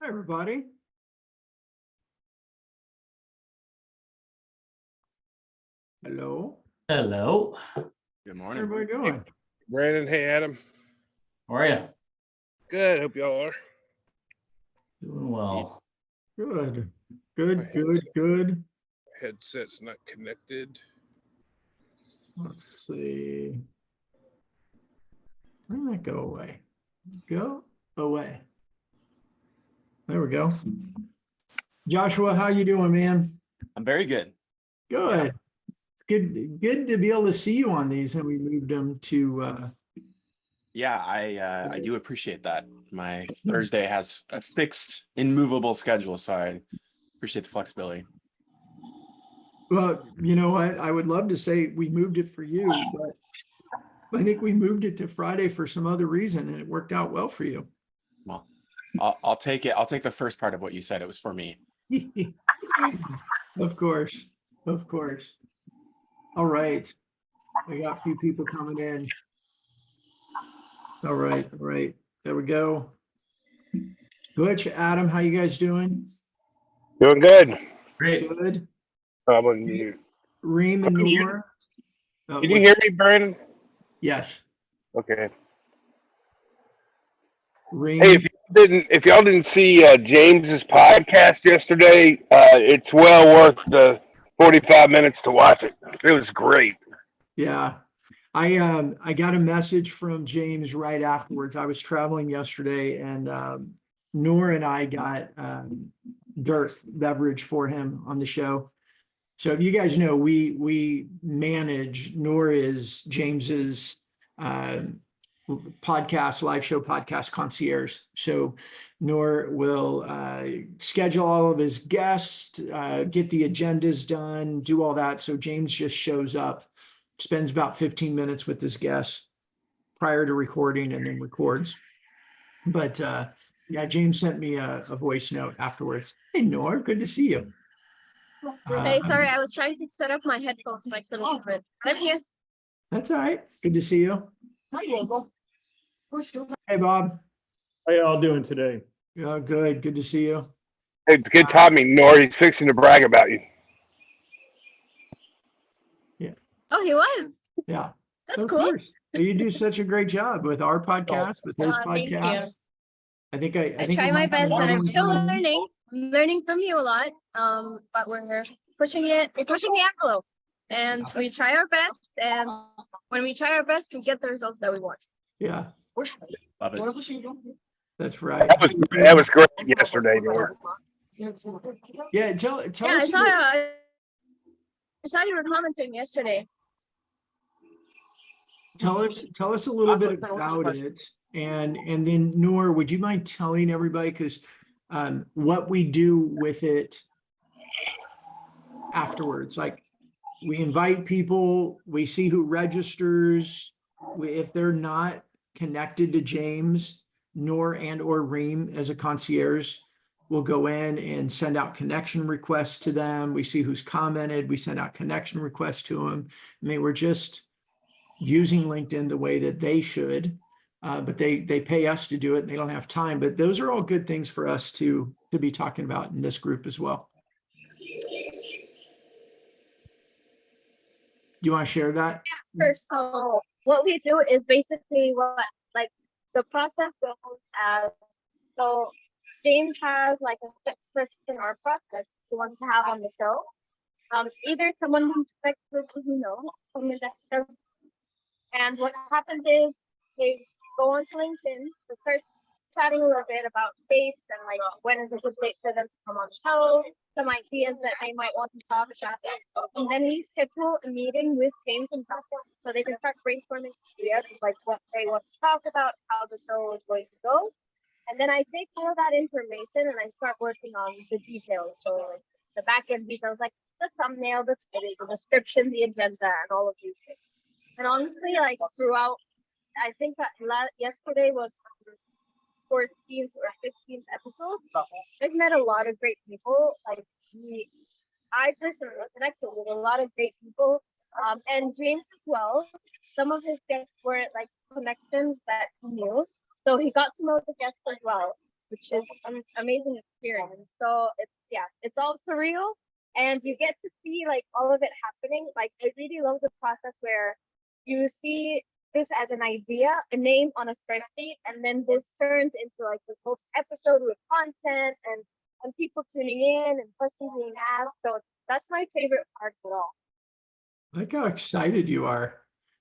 everybody. Hello. Hello. Good How morning. everybody doing? Brandon, hey Adam. How are you? Good. Hope y'all are. Doing well. Good. My Good, good, good. Headset's not connected. Let's see. Where did that go away? Go away. There we go. Joshua, how you doing, man? I'm very good. Good. It's good to be able to see you on these, and we moved them to Yeah, I do appreciate that. My Thursday has a fixed, immovable schedule, so I appreciate the flexibility. well, you know what? I would love to say we moved it for you, but I think we moved it to Friday for some other reason, and it worked out well for you. Well, I'll take it. I'll take the first part of what you said. It was for me. Of course, of course. All right. We got a few people coming in. All right, all right. There we go. Butch, Adam, how you guys doing? Doing good. Great. Good. How about you? Reem and Can you- Nor? Can you hear me, Brandon? Yes. Okay. Reem. Hey, if y'all didn't see James's podcast yesterday, it's well worth the 45 minutes to watch it. It was great. Yeah. I got a message from James right afterwards. I was traveling yesterday and Nor and I got Girth beverage for him on the show. So if you guys know, we manage, Nor is James's podcast, live show podcast concierge. So Nor will schedule all of his guests, get the agendas done, do all that. So James just shows up, spends about 15 minutes with his guest prior to recording and then records. But yeah, James sent me a voice note afterwards. Hey, Nor, good to see you. Hey, sorry, I was trying to set up my headphones so I couldn't hear it. I'm here. That's all right. Good to see you. Hi, Mabel. Hey, Bob. How y'all doing today? Good. Good to see you. Hey, good timing, Nor. He's fixing to brag about you. Oh, he was. Yeah. That's Of cool. course. You do such a great job with our podcast, with his Thank you. podcast. I think I I think try we my might be best, and I'm learning still from- learning. I'm learning from you a lot. But we're pushing it. We're pushing the envelope, and we try our best. And when we try our best, we get the results that we want. Yeah, Love it. that's right. That was great yesterday, Nor. Yeah, tell Yeah, us. I saw you were commenting yesterday. Tell us a little bit about it, and then Noor, would you mind telling everybody, because what we do with it afterwards? Like, we invite people, we see who registers. If they're not connected to James, Noor and or Reem as a concierge, we'll go in and send out connection requests to them. We see who's commented, we send out connection requests to them. I mean, we're just using LinkedIn the way that they should, but they pay us to do it and they don't have time. But those are all good things for us to be talking about in this group as well. Do you want to share that? First, so what we do is basically like the process goes as, so James has like a set person or process he wants to have on the show. Either someone who's expert who knows, someone that does. And what happens is they go onto LinkedIn to start chatting a little bit about dates and like when is a good date for them to come on the show, some ideas that they might want to talk about. And then we schedule a meeting with James and Russell so they can start brainstorming ideas of like what they want to talk about, how the show is going to go. And then I take all that information and I start working on the details. So like the back end details, like the thumbnail, the title, the description, the agenda, and all of these things. And honestly, like throughout, I think that yesterday was 14th or 15th episode. I've met a lot of great people. Like I personally connected with a lot of great people. And James as well. Some of his guests were like connections that he knew. So he got to know the guests as well. which is an amazing experience. So it's all surreal, and you get to see like all of it happening. Like I really love the process where you see this as an idea, a name on a spreadsheet, and then this turns into like this whole episode with content and people tuning in and questions being asked. So that's my favorite part of it all. Look how excited you are.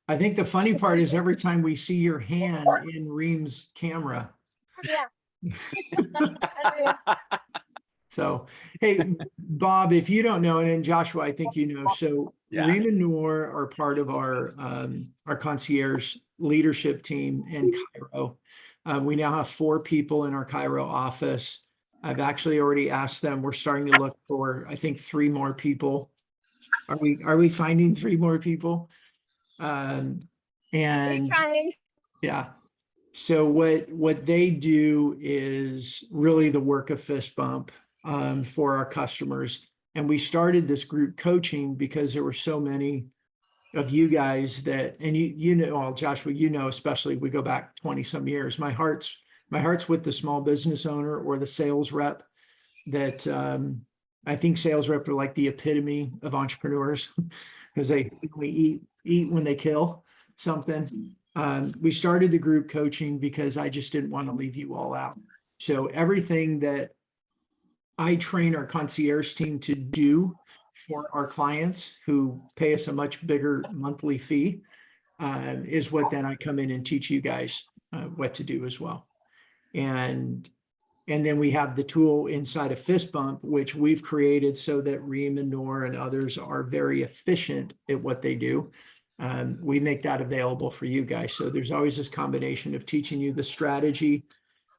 I think the funny part is every time we see your hand in Reem's camera. Yeah. So, hey, Bob, if you don't know, and then Joshua, I think you know, so Yeah. Reem and Noor are part of our concierge leadership team in Cairo. We now have 4 people in our Cairo office. I've actually already asked them. We're starting to look for, I think, 3 more people. Are we finding 3 more people? Keep And trying. yeah. So what they do is really the work of Fist Bump for our customers. And we started this group coaching because there were so many of you guys that, and you know, well, Joshua, you know, especially we go back 20 some years. My heart's with the small business owner or the sales rep that I think sales rep are like the epitome of entrepreneurs because they eat when they kill something. We started the group coaching because I just didn't want to leave you all out. So everything that I train our concierge team to do for our clients who pay us a much bigger monthly fee is what then I come in and teach you guys what to do as well. And then we have the tool inside of Fist Bump, which we've created so that Reem and Noor and others are very efficient at what they do. We make that available for you guys. So there's always this combination of teaching you the strategy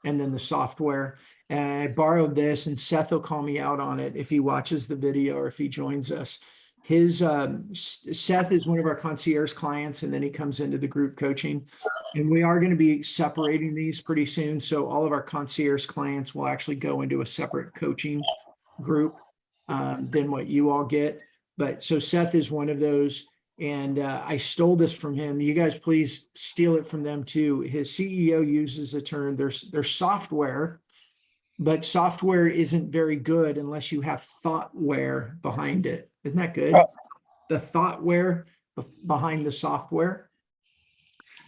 and then the software. And I borrowed this, and Seth will call me out on it if he watches the video or if he joins us. Seth is one of our concierge clients, and then he comes into the group coaching. And we are going to be separating these pretty soon. So all of our concierge clients will actually go into a separate coaching group than what you all get. But so Seth is one of those. And I stole this from him. You guys, please steal it from them too. His CEO uses the term, there's software, but software isn't very good unless you have thoughtware behind it. Isn't that good? The thoughtware behind the software.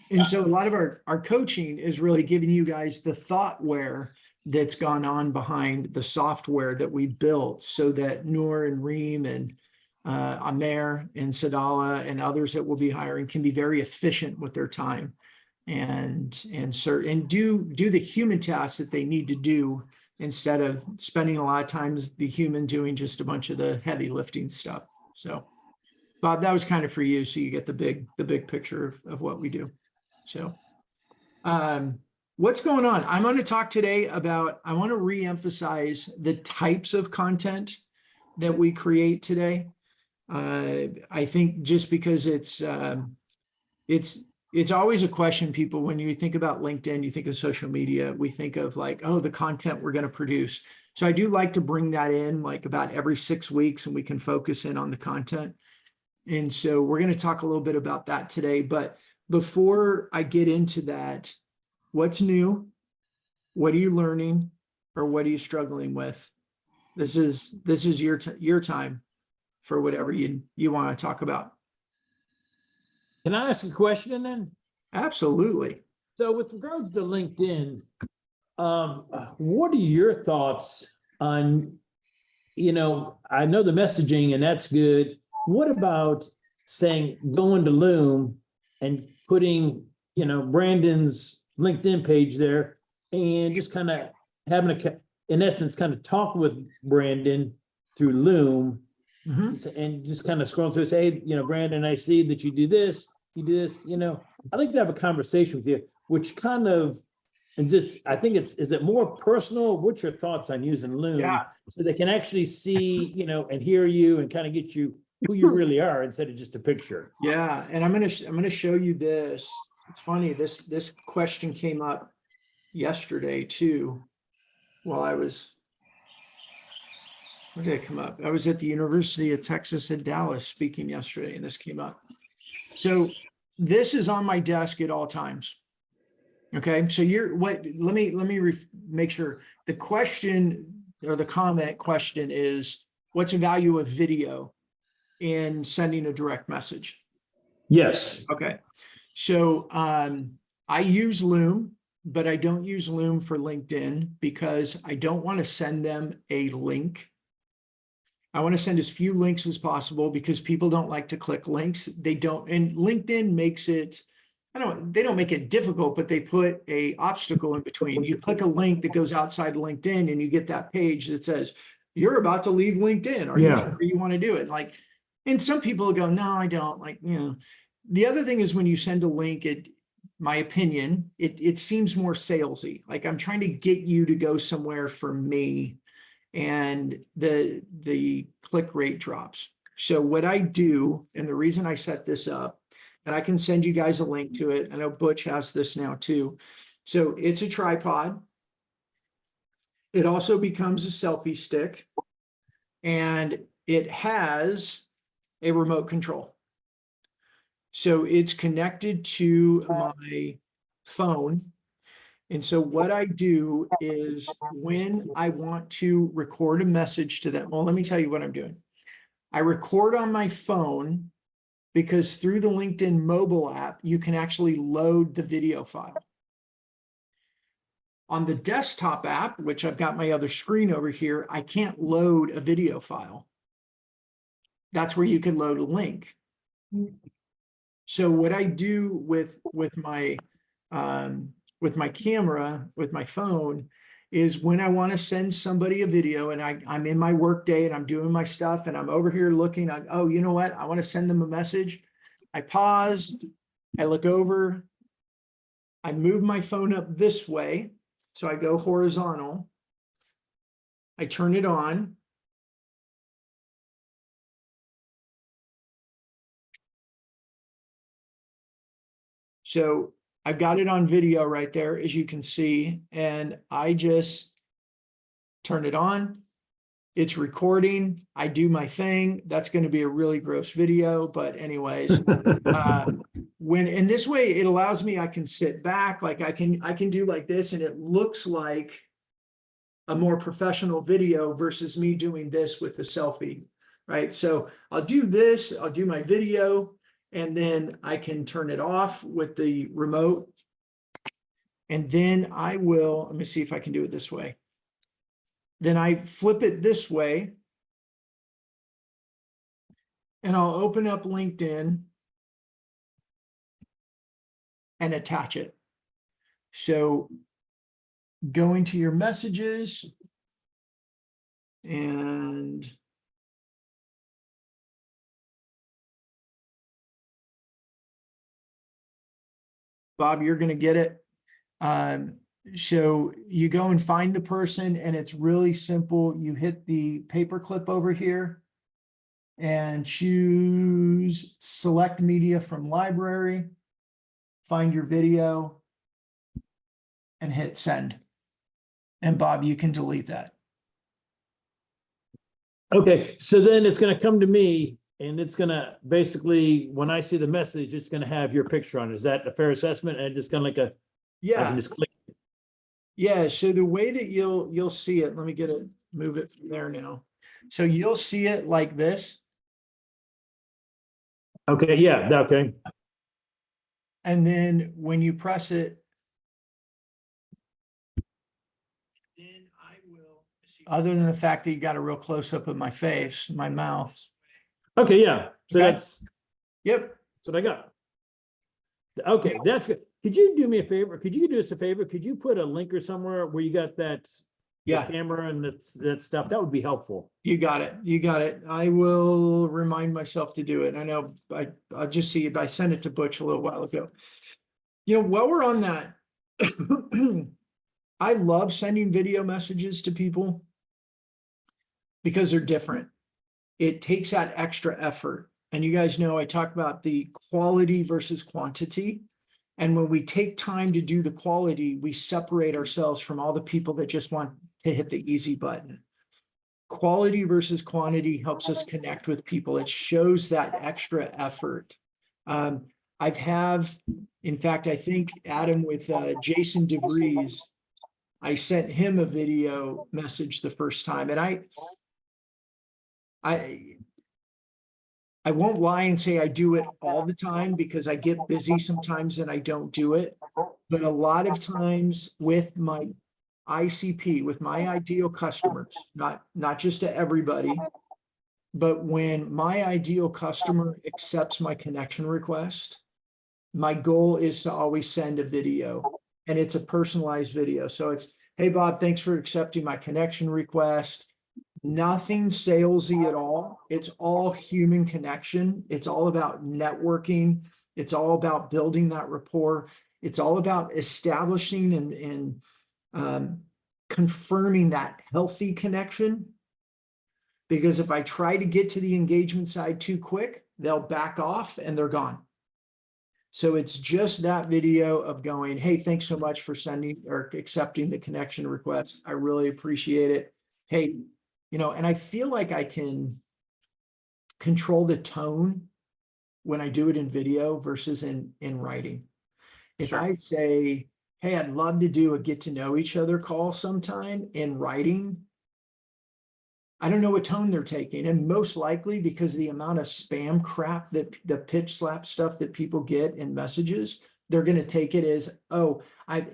And so a lot of our coaching is really giving you guys the thoughtware that's gone on behind the software that we built so that Noor and Reem and Amer and Sadala and others that we'll be hiring can be very efficient with their time and do the human tasks that they need to do instead of spending a lot of times the human doing just a bunch of the heavy lifting stuff. So Bob, that was kind of for you. So you get the big picture of what we do. So what's going on? I'm going to talk today about, I want to reemphasize the types of content that we create today. I think just because it's always a question, people, when you think about LinkedIn, you think of social media, we think of like, oh, the content we're going to produce. So I do like to bring that in like about every 6 weeks and we can focus in on the content. And so we're going to talk a little bit about that today. But before I get into that, what's new? What are you learning? Or what are you struggling with? This is your time for whatever you want to talk about. Can I ask a question then? Absolutely. So with regards to LinkedIn, what are your thoughts on, I know the messaging and that's good. What about saying going to Loom and putting, Brandon's LinkedIn page there and just kind of having in essence, kind of talk with Brandon through Loom and just kind of scroll through and say, hey, Brandon, I see that you do this, I'd like to have a conversation with you, which kind of, is it more personal? What's your thoughts on using Loom? Yeah. So they can actually see, and hear you and kind of get you who you really are instead of just a picture. Yeah. And I'm going to show you this. It's funny. This question came up yesterday too. While I was, where did it come up? I was at the University of Texas at Dallas speaking yesterday, and this came up. So this is on my desk at all times. Okay, so let me make sure. The question or the comment question is, what's the value of video in sending a direct message? Yes. Okay, so I use Loom, but I don't use Loom for LinkedIn because I don't want to send them a link. I want to send as few links as possible because people don't like to click links. They don't, and LinkedIn makes it, they don't make it difficult, but they put a obstacle in between. You click a link that goes outside LinkedIn and you get that page that says, you're about to leave LinkedIn. Are you Yeah. sure you want to do it? Like, and some people go, no, I don't. Like, you know, the other thing is when you send a link, my opinion, it seems more salesy. Like I'm trying to get you to go somewhere for me, and the click rate drops. So what I do, and the reason I set this up, and I can send you guys a link to it. I know Butch has this now too. So it's a tripod. It also becomes a selfie stick, and it has a remote control. So it's connected to my phone. And so what I do is when I want to record a message to them, well, let me tell you what I'm doing. I record on my phone because through the LinkedIn mobile app, you can actually load the video file. On the desktop app, which I've got my other screen over here, I can't load a video file. That's where you can load a link. So what I do with my camera, with my phone, is when I want to send somebody a video and I'm in my work day and I'm doing my stuff and I'm over here looking, oh, you know what? I want to send them a message. I pause, I look over, I move my phone up this way. So I go horizontal. I turn it on. So I've got it on video right there, as you can see, and I just turn it on. It's recording. I do my thing. That's going to be a really gross video, but anyways, in this way, it allows me, I can sit back, like I can do like this, and it looks like a more professional video versus me doing this with the selfie, right? So I'll do this, I'll do my video, and then I can turn it off with the remote. And then I will, let me see if I can do it this way. Then I flip it this way. And I'll open up LinkedIn and attach it. So go into your messages and Bob, you're going to get it. So you go and find the person, and it's really simple. You hit the paperclip over here and choose select media from library, find your video, and hit send. And Bob, you can delete that. Okay, so then it's going to come to me, and it's going to basically, when I see the message, it's going to have your picture on it. Is that a fair assessment? And just kind of like I Yeah. can just click. Yeah, so the way that you'll see it, let me move it from there now. So you'll see it like this. Okay, yeah, okay. And then when you press it, then I will, other than the fact that you got a real close up of my face, my mouth. Okay, yeah. So Okay. that's Yep. what I got. Okay, that's good. Could you do me a favor? Could you do us a favor? Could you put a link or somewhere where you got that the Yeah, camera and that stuff? That would be helpful. you got it. You got it. I will remind myself to do it. I know I'll just see if I sent it to Butch a little while ago. You know, while we're on that, I love sending video messages to people because they're different. It takes that extra effort. And you guys know I talk about the quality versus quantity. And when we take time to do the quality, we separate ourselves from all the people that just want to hit the easy button. Quality versus quantity helps us connect with people. It shows that extra effort. in fact, I think Adam with Jason DeVries, I sent him a video message the first time, and I won't lie and say I do it all the time because I get busy sometimes and I don't do it. But a lot of times with my ICP, with my ideal customers, not just to everybody, but when my ideal customer accepts my connection request, my goal is to always send a video, and it's a personalized video. So it's, hey, Bob, thanks for accepting my connection request. Nothing salesy at all. It's all human connection. It's all about networking. It's all about building that rapport. It's all about establishing and confirming that healthy connection. Because if I try to get to the engagement side too quick, they'll back off and they're gone. So it's just that video of going, hey, thanks so much for sending or accepting the connection request. I really appreciate it. Hey, and I feel like I can control the tone when I do it in video versus in writing. If Sure. I say, hey, I'd love to do a get to know each other call sometime in writing, I don't know what tone they're taking. And most likely because of the amount of spam crap that the pitch slap stuff that people get in messages, they're going to take it as, oh, I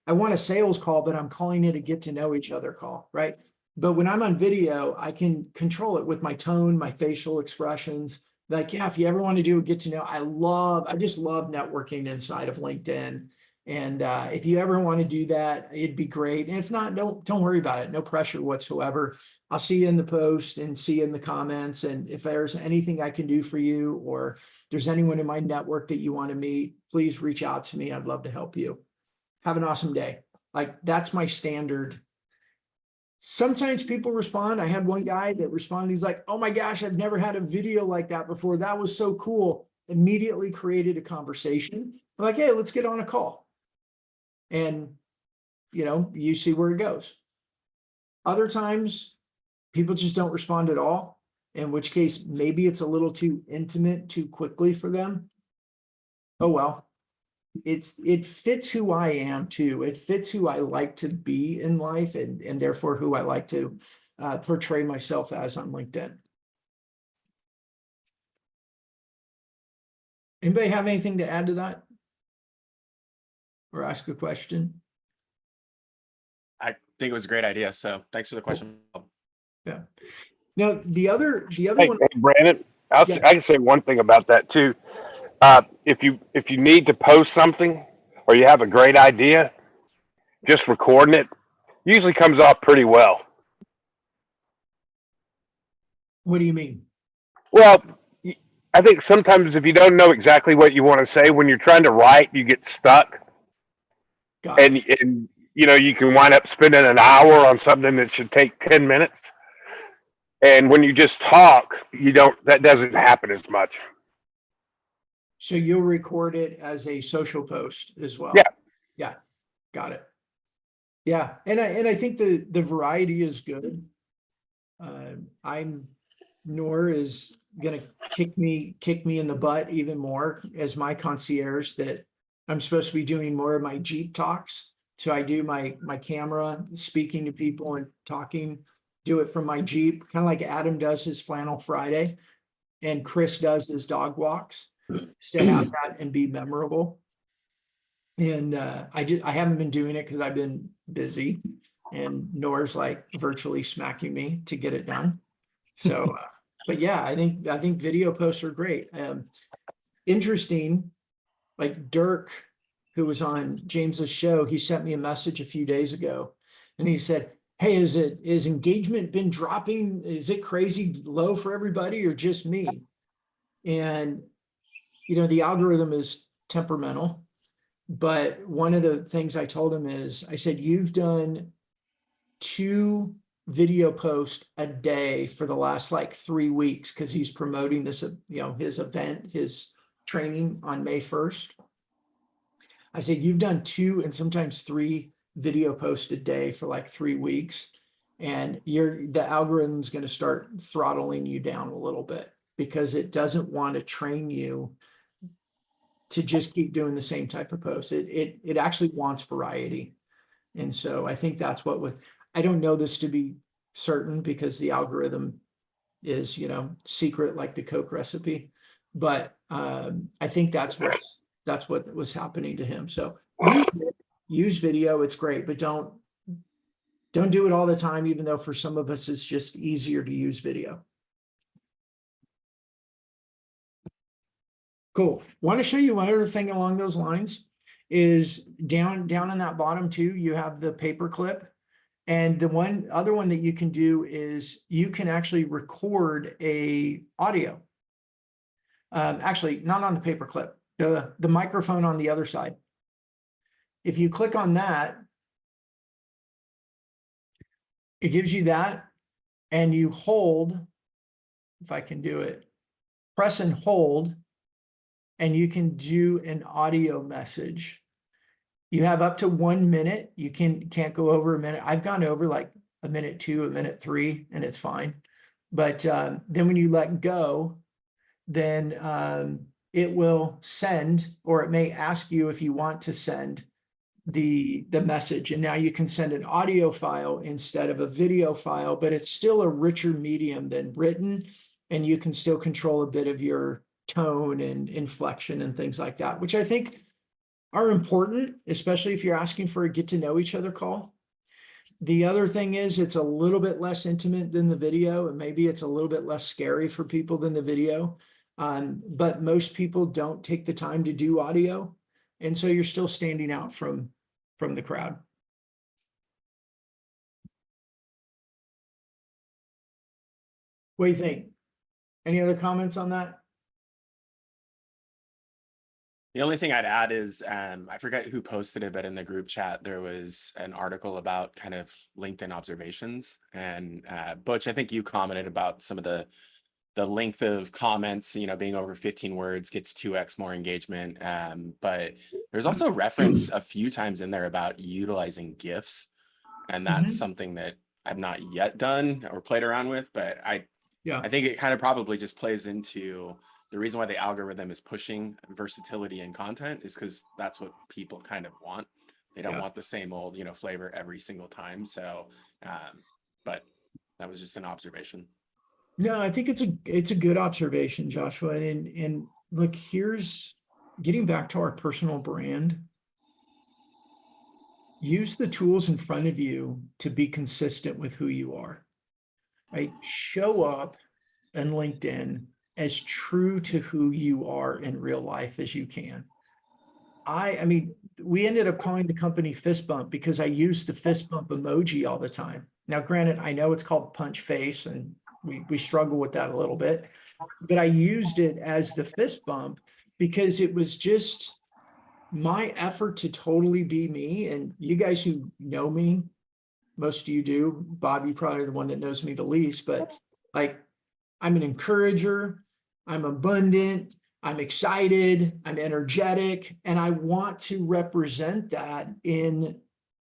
want a sales call, but I'm calling it a get to know each other call, right? But when I'm on video, I can control it with my tone, my facial expressions. Like, yeah, if you ever want to do a get to know, I just love networking inside of LinkedIn. And if you ever want to do that, it'd be great. And if not, don't worry about it. No pressure whatsoever. I'll see you in the post and see you in the comments. And if there's anything I can do for you, or there's anyone in my network that you want to meet, please reach out to me. I'd love to help you. Have an awesome day. Like, that's my standard. Sometimes people respond. I had one guy that responded. He's like, oh my gosh, I've never had a video like that before. That was so cool. Immediately created a conversation. I'm like, hey, let's get on a call. And, you see where it goes. Other times, people just don't respond at all, in which case maybe it's a little too intimate too quickly for them. Oh, well, it fits who I am too. It fits who I like to be in life, and therefore who I like to portray myself as on LinkedIn. Anybody have anything to add to that? Or ask a question? I think it was a great idea. So thanks for the question. Yeah. Now, the other Hey, one. hey, Brandon, I Yeah. can say one thing about that too. If you need to post something or you have a great idea, just recording it usually comes off pretty well. What do you mean? Well, I think sometimes if you don't know exactly what you want to say, when you're trying to write, you get stuck, Got it. and you can wind up spending an hour on something that should take 10 minutes. And when you just talk, that doesn't happen as much. So you'll record it as a social post as well? Yeah. Yeah, got it. Yeah, and I think the variety is good. Nor is gonna kick me in the butt even more as my concierge, that I'm supposed to be doing more of my Jeep talks. So I do my camera, speaking to people and talking, do it from my Jeep, kind of like Adam does his Flannel Friday and Chris does his dog walks, just to have that and be memorable. And I haven't been doing it because I've been busy, and Nora's like virtually smacking me to get it done. So, but yeah, I think video posts are great. Interesting, like Dirk, who was on James's show, he sent me a message a few days ago, and he said, hey, is engagement been dropping? Is it crazy low for everybody or just me? And, the algorithm is temperamental. But one of the things I told him is, I said, you've done 2 video posts a day for the last 3 weeks, because he's promoting this, his event, his training on May 1st. I said, you've done 2 and sometimes 3 video posts a day for 3 weeks. And the algorithm's going to start throttling you down a little bit, because it doesn't want to train you to just keep doing the same type of posts. It actually wants variety. And so I think that's what I don't know this to be certain because the algorithm is, secret like the Coke recipe. But I think that's what was happening to him. So use video, it's great, but don't do it all the time, even though for some of us it's just easier to use video. Cool. Want to show you one other thing along those lines is down in that bottom too, you have the paperclip. And the other one that you can do is you can actually record a audio. Actually, not on the paperclip, the microphone on the other side. If you click on that, it gives you that, and you hold, if I can do it, press and hold, and you can do an audio message. You have up to 1 minute. You can't go over a minute. I've gone over like a minute 2, a minute 3, and it's fine. But then when you let go, then it will send, or it may ask you if you want to send the message. And now you can send an audio file instead of a video file, but it's still a richer medium than written. And you can still control a bit of your tone and inflection and things like that, which I think are important, especially if you're asking for a get to know each other call. The other thing is it's a little bit less intimate than the video, and maybe it's a little bit less scary for people than the video. But most people don't take the time to do audio. And so you're still standing out from the crowd. What do you think? Any other comments on that? The only thing I'd add is, I forget who posted it, but in the group chat, there was an article about kind of LinkedIn observations. And Butch, I think you commented about some of the length of comments, being over 15 words gets 2x more engagement. But there's also a reference a few times in there about utilizing GIFs. And that's something that I've not yet done or played around with, but I think it kind of probably just plays into the reason why the algorithm is pushing versatility in content is because that's what people kind of want. They don't want the same old, flavor every single time. So, but that was just an observation. No, I think it's a good observation, Joshua. And look, here's getting back to our personal brand. Use the tools in front of you to be consistent with who you are, right? Show up in LinkedIn as true to who you are in real life as you can. I mean, we ended up calling the company Fist Bump because I use the fist bump emoji all the time. Now, granted, I know it's called punch face and we struggle with that a little bit, but I used it as the fist bump because it was just my effort to totally be me. And you guys who know me, most of you do, Bob, you probably are the one that knows me the least, but like, I'm an encourager, I'm abundant, I'm excited, I'm energetic, and I want to represent that in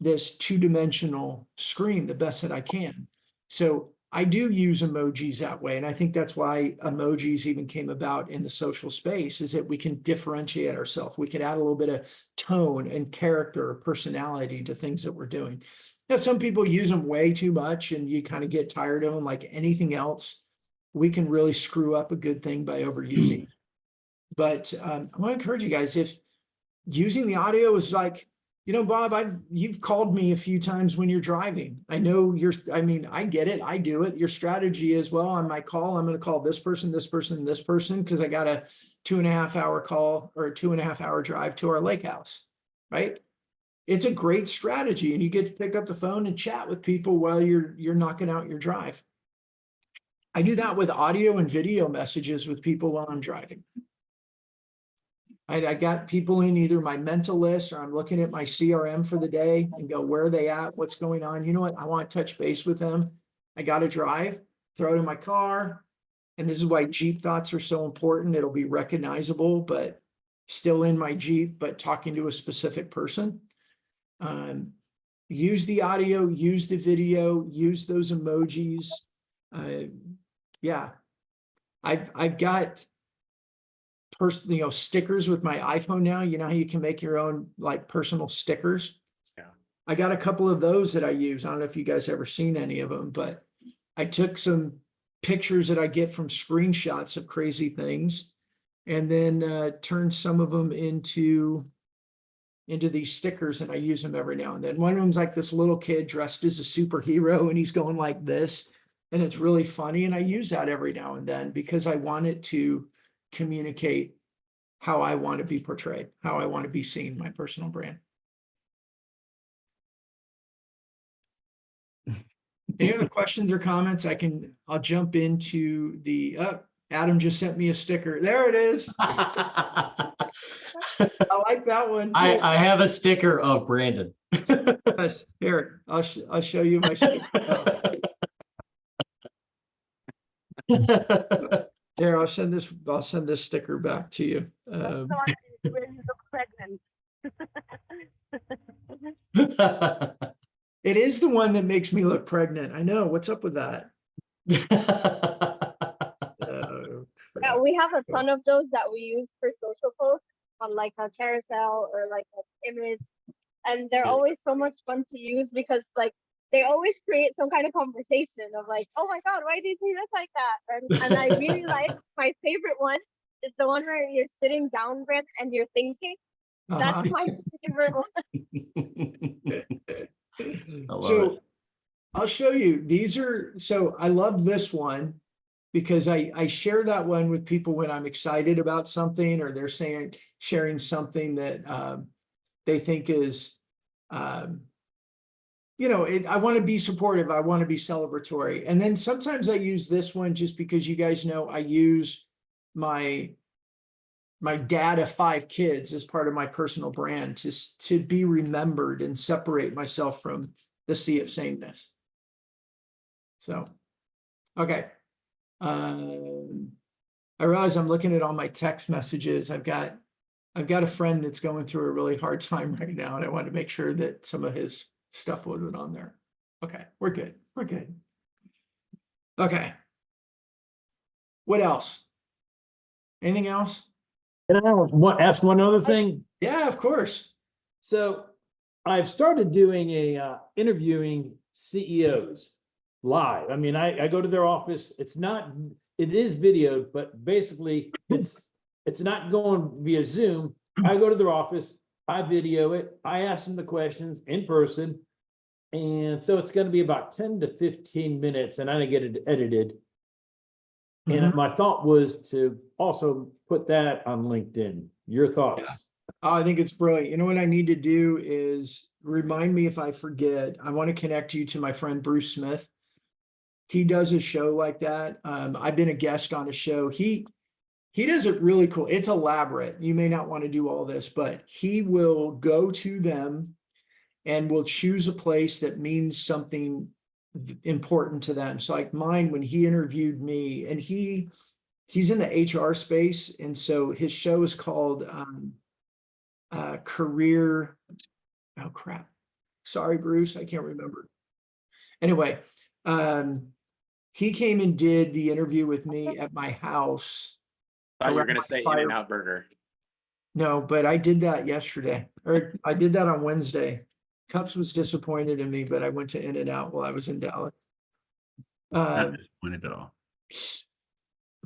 this two-dimensional screen the best that I can. So I do use emojis that way. And I think that's why emojis even came about in the social space, is that we can differentiate ourselves. We can add a little bit of tone and character or personality to things that we're doing. Now, some people use them way too much and you kind of get tired of them. Like anything else, we can really screw up a good thing by overusing it. But I want to encourage you guys, if using the audio is like, Bob, you've called me a few times when you're driving. I know I get it. I do it. Your strategy is, well, on my call, I'm going to call this person, this person, this person, because I got a 2.5 hour call or a 2.5 hour drive to our lake house, right? It's a great strategy. And you get to pick up the phone and chat with people while you're knocking out your drive. I do that with audio and video messages with people while I'm driving. I got people in either my mental list or I'm looking at my CRM for the day and go, where are they at? What's going on? You know what? I want to touch base with them. I got to drive, throw it in my car. And this is why Jeep thoughts are so important. It'll be recognizable, but still in my Jeep, but talking to a specific person. Use the audio, use the video, use those emojis. I've got stickers with my iPhone now. You know how you can make your own like personal stickers? Yeah. I got a couple of those that I use. I don't know if you guys ever seen any of them, but I took some pictures that I get from screenshots of crazy things and then turned some of them into these stickers, and I use them every now and then. One of them's like this little kid dressed as a superhero and he's going like this, and it's really funny. And I use that every now and then because I want it to communicate how I want to be portrayed, how I want to be seen, my personal brand. Any other questions or comments? I'll jump into Adam just sent me a sticker. There it is. I like that one too. I have a sticker of Brandon. Yes, here, I'll show you my sticker. There, I'll send this sticker back to you. That's the one where you look pregnant. It is the one that makes me look pregnant. I know. What's up with that? Yeah, we have a ton of those that we use for social posts on like a carousel or like an image. And they're always so much fun to use because like they always create some kind of conversation of like, oh my God, why did you do this like that? And I really like my favorite one is the one where you're sitting down, Brent, and you're thinking. That's my favorite one. So I'll show you. So I love this one because I share that one with people when I'm excited about something or they're sharing something that they think is, I want to be supportive. I want to be celebratory. And then sometimes I use this one just because you guys know I use my dad of 5 kids as part of my personal brand to be remembered and separate myself from the sea of sameness. So, okay. I realize I'm looking at all my text messages. I've got a friend that's going through a really hard time right now, and I want to make sure that some of his stuff wasn't on there. Okay, we're good. We're good. Okay. What else? Anything else? Can I ask one other thing? Yeah, of course. So I've started doing interviewing CEOs live. I mean, I go to their office. It is videoed, but basically it's not going via Zoom. I go to their office, I video it, I ask them the questions in person. And so it's going to be about 10 to 15 minutes and I get it edited. And my thought was to also put that on LinkedIn. Your thoughts? Oh, I think it's brilliant. You know what I need to do is remind me if I forget. I want to connect you to my friend Bruce Smith. He does a show like that. I've been a guest on a show. He does it really cool. It's elaborate. You may not want to do all this, but he will go to them and will choose a place that means something important to them. So like mine, when he interviewed me, and he's in the HR space, and so his show is called Career. Oh crap! Sorry, Bruce, I can't remember. Anyway, he came and did the interview with me at my house. Thought you were around gonna my say fire- In-N-Out Burger. No, but I did that yesterday, or I did that on Wednesday. Cups was disappointed in me, but I went to In-N-Out while I was in Dallas. Not disappointed at all.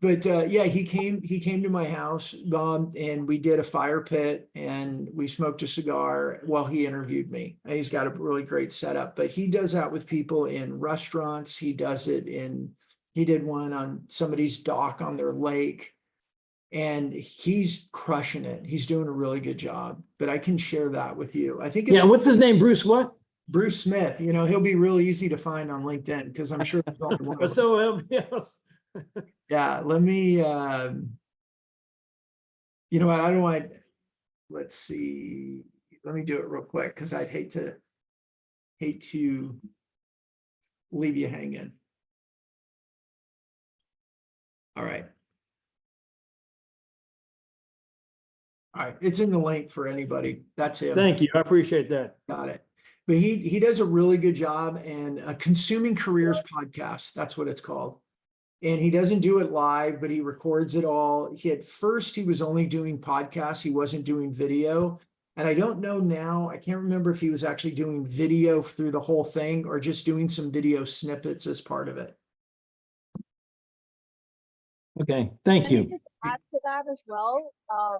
But yeah, he came to my house, and we did a fire pit and we smoked a cigar while he interviewed me. And he's got a really great setup, but he does that with people in restaurants. He did one on somebody's dock on their lake, and he's crushing it. He's doing a really good job, but I can share that with you. I think it's Yeah, what's his name? Bruce what? Bruce Smith. He'll be real easy to find on LinkedIn because I'm sure there's only one of them. So yes. Yeah, let me, I don't want, let's see, let me do it real quick because I'd hate to leave you hanging. All right. All right, it's in the link for anybody. That's him. Thank you. I appreciate that. Got it. But he does a really good job, and a Consuming Careers podcast, that's what it's called. And he doesn't do it live, but he records it all. At first he was only doing podcasts. He wasn't doing video. And I don't know now, I can't remember if he was actually doing video through the whole thing or just doing some video snippets as part of it. Okay, thank Let me you. just add to that as well. A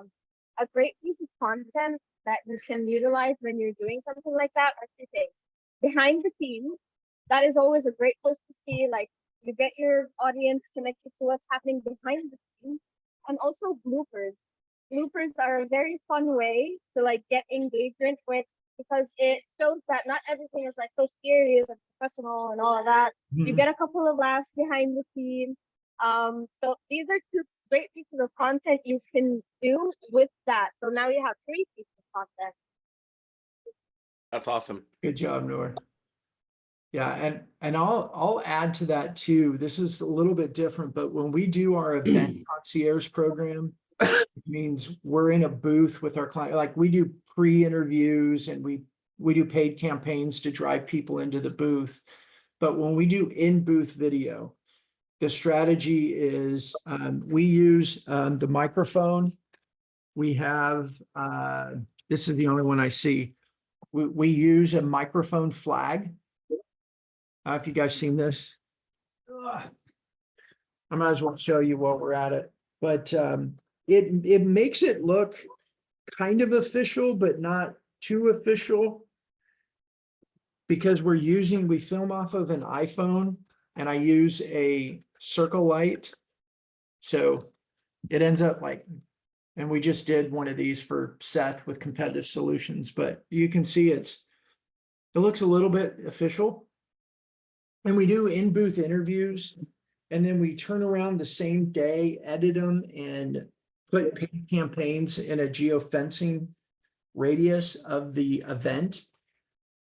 great piece of content that you can utilize when you're doing something like that are two things. Behind the scenes, that is always a great place to see, like, you get your audience connected to what's happening behind the scenes, and also bloopers. Bloopers are a very fun way to like get engagement with, because it shows that not everything is like so serious and professional and all of that. You get a couple of laughs behind the scenes. So these are two great pieces of content you can do with that. So now you have 3 pieces of content. That's awesome. Good job, Noor. Yeah, and I'll add to that too. This is a little bit different, but when we do our event concierge program, it means we're in a booth with our client. Like we do pre-interviews and we do paid campaigns to drive people into the booth. But when we do in-booth video, the strategy is we use the microphone. We have, this is the only one I see. We use a microphone flag. If you guys seen this, I might as well show you while we're at it. But it makes it look kind of official, but not too official, because we film off of an iPhone, and I use a circle light, so it ends up like. And we just did one of these for Seth with Competitive Solutions, but you can see it looks a little bit official. And we do in-booth interviews, and then we turn around the same day, edit them, and put paid campaigns in a geofencing radius of the event.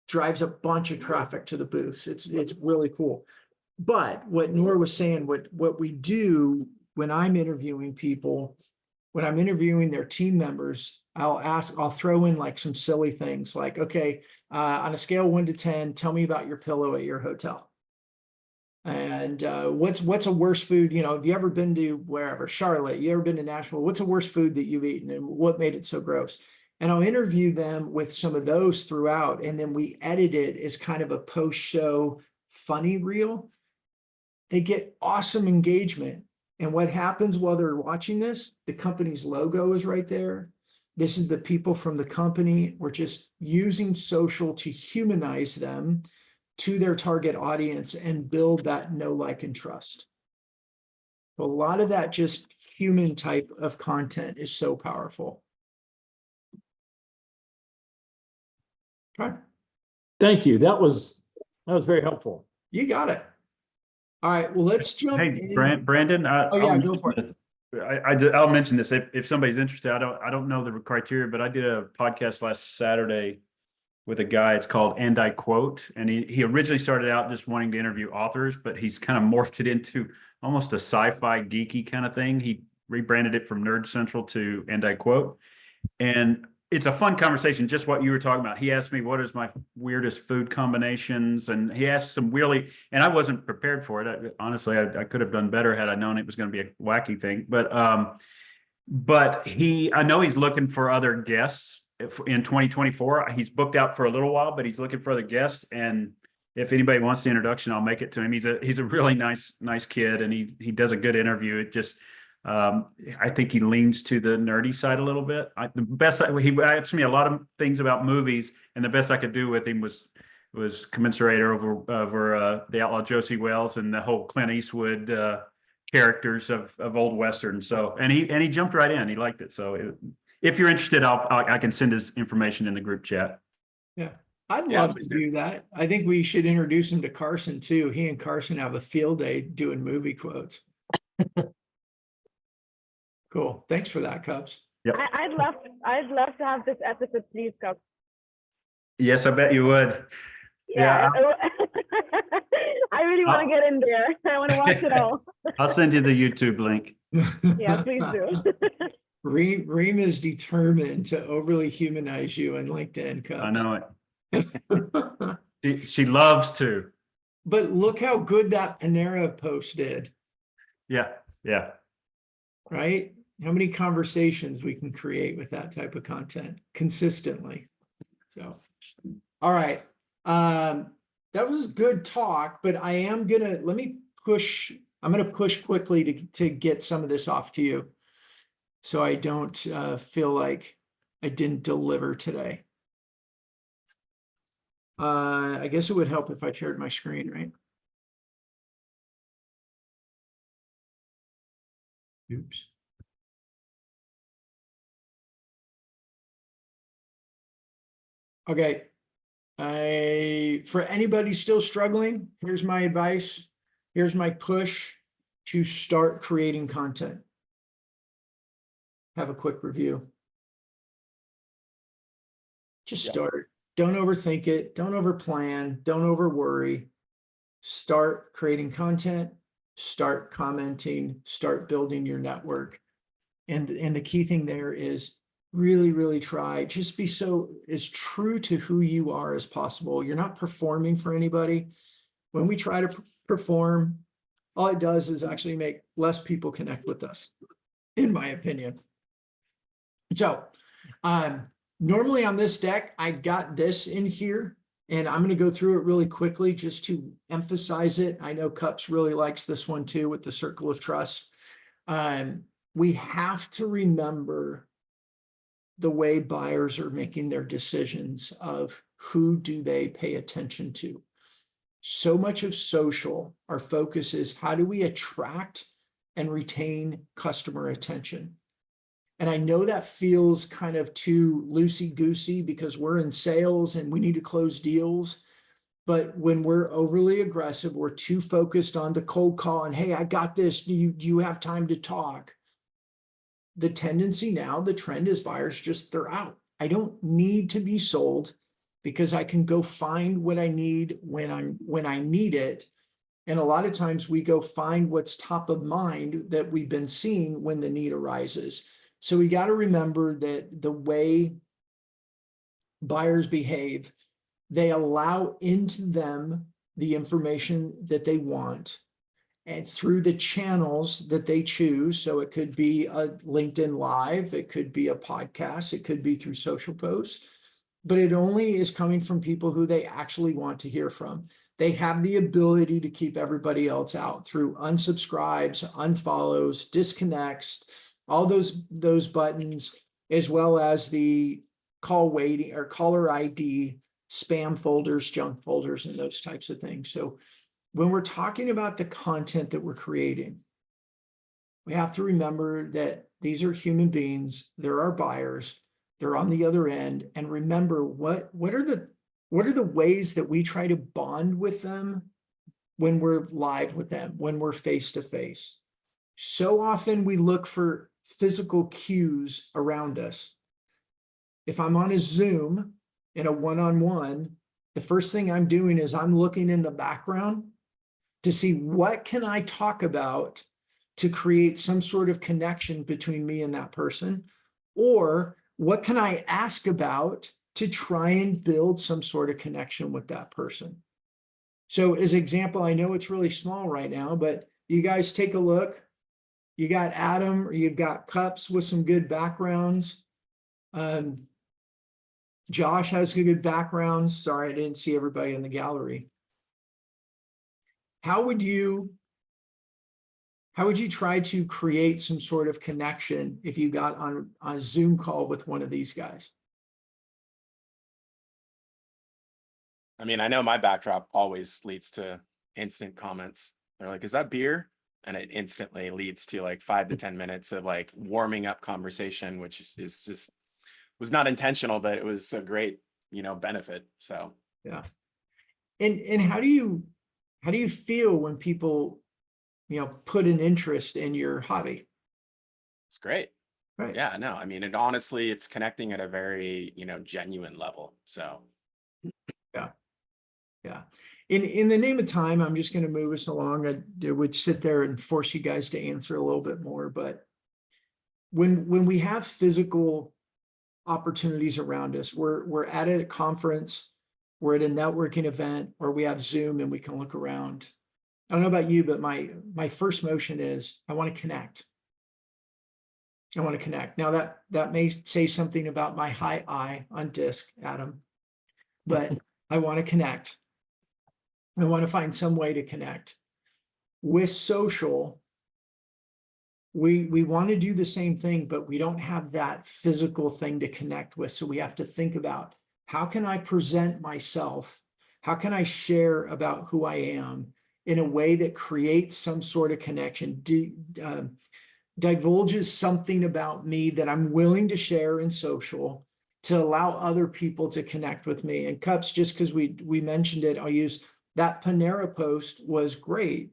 Drives a bunch of traffic to the booths. It's really cool. But what Noor was saying, what we do when I'm interviewing people, when I'm interviewing their team members, I'll throw in like some silly things like, okay, on a scale 1 to 10, tell me about your pillow at your hotel. And what's a worst food? You know, have you ever been to wherever, Charlotte, you ever been to Nashville? What's a worst food that you've eaten and what made it so gross? And I'll interview them with some of those throughout. And then we edit it as kind of a post-show funny reel. They get awesome engagement. And what happens while they're watching this, the company's logo is right there. This is the people from the company. We're just using social to humanize them to their target audience and build that know, like, and trust. A lot of that just human type of content is so powerful. Okay. Thank you. That was very helpful. You got it. All right, well, let's jump Hey, in. Brandon. Oh, yeah, go for it. I'll mention this if somebody's interested. I don't know the criteria, but I did a podcast last Saturday with a guy. It's called And I Quote, and he originally started out just wanting to interview authors, but he's kind of morphed it into almost a sci-fi geeky kind of thing. He rebranded it from Nerd Central to And I Quote, and it's a fun conversation, just what you were talking about. He asked me, what is my weirdest food combinations? And he asked some weirdly, and I wasn't prepared for it. Honestly, I could have done better had I known it was going to be a wacky thing. But I know he's looking for other guests in 2024. He's booked out for a little while, but he's looking for other guests. And if anybody wants the introduction, I'll make it to him. He's a really nice kid, and he does a good interview. It just, I think he leans to the nerdy side a little bit. He asked me a lot of things about movies, and the best I could do with him was commiserate over the outlaw Josie Wells and the whole Clint Eastwood characters of old Western. So, and he jumped right in. He liked it. So, if you're interested, I can send his information in the group chat. Yeah, I'd love to do that. I think we should introduce him to Carson too. He and Carson have a field day doing movie quotes. Cool. Thanks for that, Cubs. Yep. I'd love to have this episode, please, Cup. Yes, I bet you would. Yeah. I really want to get in there. I want to watch it all. I'll send you the YouTube link. Yeah, please do. Reem is determined to overly humanize you in LinkedIn, Cubs. I know it. She loves to. But look how good that Panera post did. Yeah, yeah. right? How many conversations we can create with that type of content consistently. So, all right. That was good talk, but I am gonna, I'm gonna push quickly to get some of this off to you. So I don't feel like I didn't deliver today. I guess it would help if I shared my screen, right? Oops. Okay. For anybody still struggling, here's my advice. Here's my push to start creating content. Have a quick review. Just start. Don't overthink it. Don't overplan. Don't overworry. Start creating content. Start commenting. Start building your network. And the key thing there is really, really try. Just be so as true to who you are as possible. You're not performing for anybody. When we try to perform, all it does is actually make less people connect with us, in my opinion. So, normally on this deck, I've got this in here, and I'm going to go through it really quickly just to emphasize it. I know Cups really likes this one too with the circle of trust. We have to remember the way buyers are making their decisions of who do they pay attention to. So much of social, our focus is how do we attract and retain customer attention? And I know that feels kind of too loosey-goosey because we're in sales and we need to close deals. But when we're overly aggressive, we're too focused on the cold call and, hey, I got this. Do you have time to talk? The tendency now, the trend is buyers just, they're out. I don't need to be sold because I can go find what I need when I need it. And a lot of times we go find what's top of mind that we've been seeing when the need arises. So we got to remember that the way buyers behave, they allow into them the information that they want and through the channels that they choose. So it could be a LinkedIn Live, it could be a podcast, it could be through social posts, but it only is coming from people who they actually want to hear from. They have the ability to keep everybody else out through unsubscribes, unfollows, disconnects, all those buttons, as well as the call waiting or caller ID, spam folders, junk folders, and those types of things. So when we're talking about the content that we're creating, we have to remember that these are human beings. They're our buyers. They're on the other end. And remember, what are the ways that we try to bond with them when we're live with them, when we're face to face? So often we look for physical cues around us. If I'm on a Zoom in a one-on-one, the first thing I'm doing is I'm looking in the background to see what can I talk about to create some sort of connection between me and that person, or what can I ask about to try and build some sort of connection with that person. So as an example, I know it's really small right now, but you guys take a look. You got Adam, or you've got Cups with some good backgrounds. Josh has good backgrounds. Sorry, I didn't see everybody in the gallery. How would you try to create some sort of connection if you got on a Zoom call with one of these guys? I mean, I know my backdrop always leads to instant comments. They're like, is that beer? And it instantly leads to like 5 to 10 minutes of like warming up conversation, which is just was not intentional, but it was a great, benefit. So yeah. And how do you feel when people, put an interest in your hobby? it's great. Right. Yeah, no, I mean, it's connecting at a very, genuine level. So Yeah. In the name of time, I'm just going to move us along. I would sit there and force you guys to answer a little bit more, but when we have physical opportunities around us, we're at a conference, we're at a networking event, or we have Zoom and we can look around. I don't know about you, but my first motion is I want to connect. I want to connect. Now that may say something about my high I on disc, Adam, but I want to connect. I want to find some way to connect. With social, we want to do the same thing, but we don't have that physical thing to connect with. So we have to think about, how can I present myself? How can I share about who I am in a way that creates some sort of connection, divulges something about me that I'm willing to share in social to allow other people to connect with me. And Cups, just because we mentioned it, I'll use that Panera post was great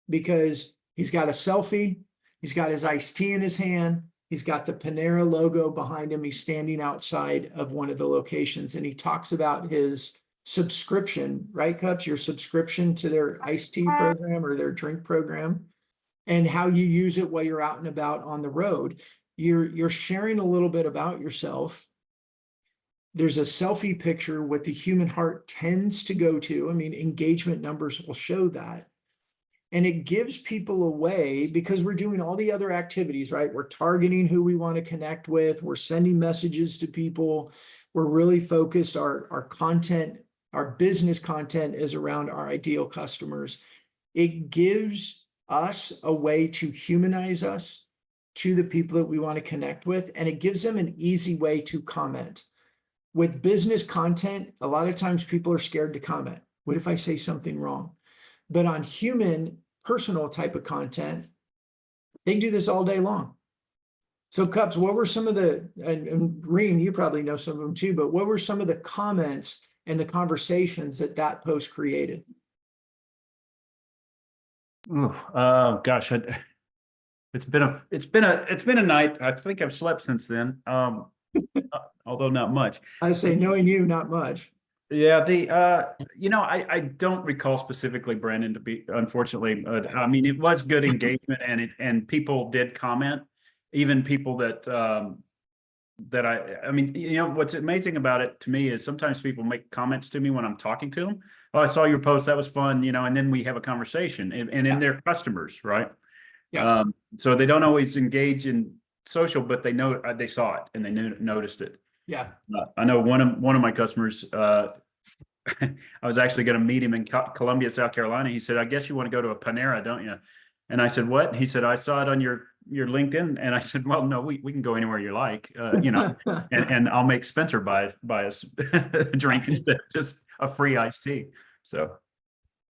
because he's got a selfie, he's got his iced tea in his hand, he's got the Panera logo behind him, he's standing outside of one of the locations, and he talks about his subscription, right, Cups? Your subscription to their iced tea program or their drink program, and how you use it while you're out and about on the road. You're sharing a little bit about yourself. There's a selfie picture, what the human heart tends to go to. I mean, engagement numbers will show that. And it gives people a way, because we're doing all the other activities, right? We're targeting who we want to connect with. We're sending messages to people. We're really focused. Our content, our business content is around our ideal customers. It gives us a way to humanize us to the people that we want to connect with. And it gives them an easy way to comment. With business content, a lot of times people are scared to comment. What if I say something wrong? But on human, personal type of content, they do this all day long. So Cups, what were some of the, and Reem, you probably know some of them too, but what were some of the comments and the conversations that post created? Gosh, it's been a night. I think I've slept since then. Although not much. I say, knowing you, not much. Yeah, I don't recall specifically, Brandon, to be, unfortunately, I mean, it was good engagement, and people did comment, even people that I mean, what's amazing about it to me is sometimes people make comments to me when I'm talking to them. Oh, I saw your post, that was fun, and then we have a conversation, and then they're customers, right? Yeah. So they don't always engage in social, but they know they saw it and they noticed it. Yeah. I know one of my customers, I was actually going to meet him in Columbia, South Carolina. He said, I guess you want to go to a Panera, don't you? And I said, what? He said, I saw it on your LinkedIn. And I said, well, no, we can go anywhere you like, and I'll make Spencer buy us a drink instead of just a free iced tea. So.